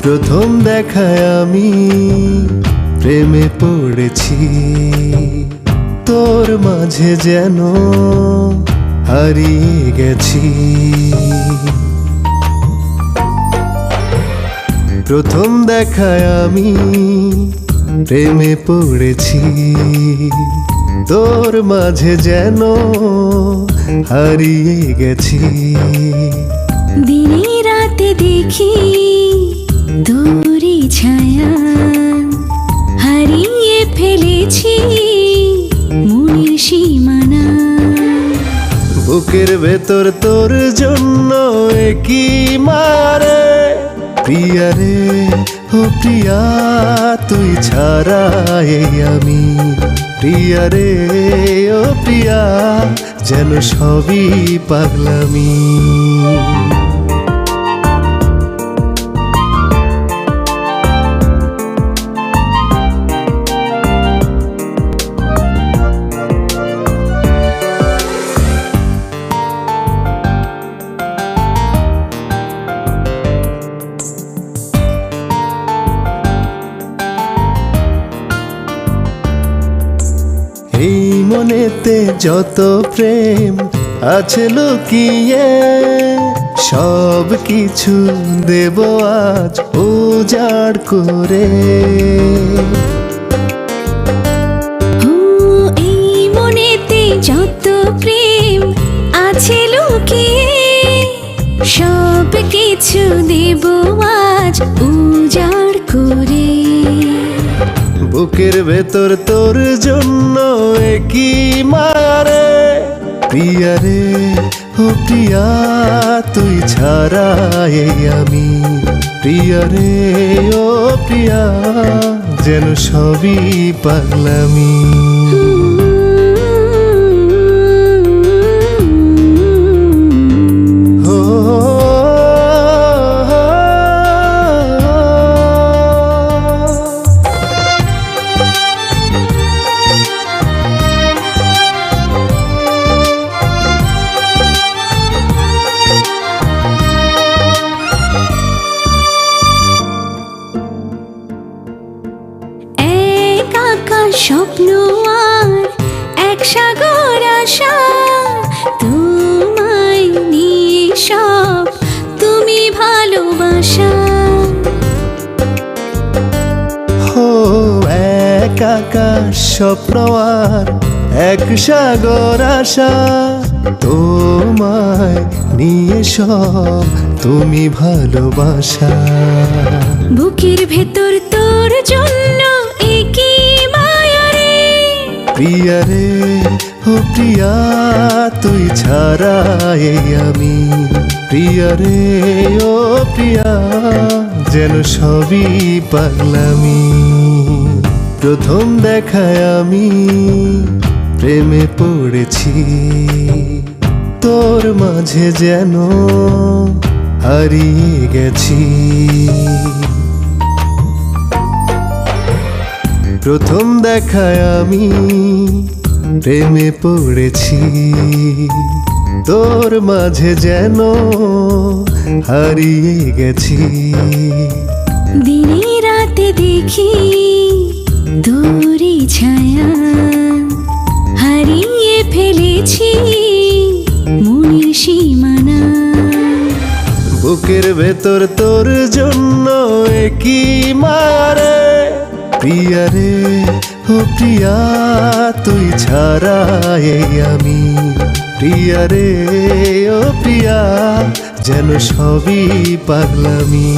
প্রথম দেখায় আমি প্রেমে পড়েছি, তোর মাঝে যেন হারিয়ে গেছি। প্রথম দেখায় আমি প্রেমে পড়েছি, তোর মাঝে যেন হারিয়ে গেছি। দিনে রাতে দেখি তোরই ছায়া, হারিয়ে ফেলেছি মনের সীমানা। বুকের ভেতর তোর জন্য কি মারে, প্রিয়া রে ও প্রিয়া তুই ছাড়া এই আমি। প্রিয়া রে ও প্রিয়া যেন সবই পাগলামি। এই মনেতে যত প্রেম আছে লুকিয়ে, সব কিছু দেব আজ উজাড় করে। এই মনেতে যত প্রেম আছে লুকিয়ে, সব কিছু দেব আজ উজাড় করে। বুকের ভেতর তোর জন্য কি মারে, প্রিয়া রে ও প্রিয়া তুই ছাড়া এই আমি। প্রিয়া রে ও প্রিয়া যেন সবই পাগলামি। স্বপ্ন আর এক সাগর আশা, তোমায় নিয়ে সব তুমি ভালোবাসা। হো এক আকাশ স্বপ্ন আর এক সাগর আশা, তোমায় নিয়ে সব তুমি ভালোবাসা। বুকের ভেতর তোর জন্য একই মায়া রে, প্রিয়া রে ও প্রিয়া তুই ছাড়া এই আমি। প্রিয়া রে ও প্রিয়া যেন সবই পাগলামি। প্রথম দেখায় আমি প্রেমে পড়েছি, তোর মাঝে যেন হারিয়ে গেছি। প্রথম দেখায় আমি প্রেমে পড়েছি, তোর মাঝে যেন হারিয়ে গেছি। দিনে রাতে দেখি তোরই ছায়া, হারিয়ে ফেলেছি মনের সীমানা। বুকের ভেতর তোর জন্য কি মারে, প্রিয়া রে ও প্রিয়া তুই ছাড়া এই আমি। প্রিয়া রে ও প্রিয়া যেন সবই পাগলামি।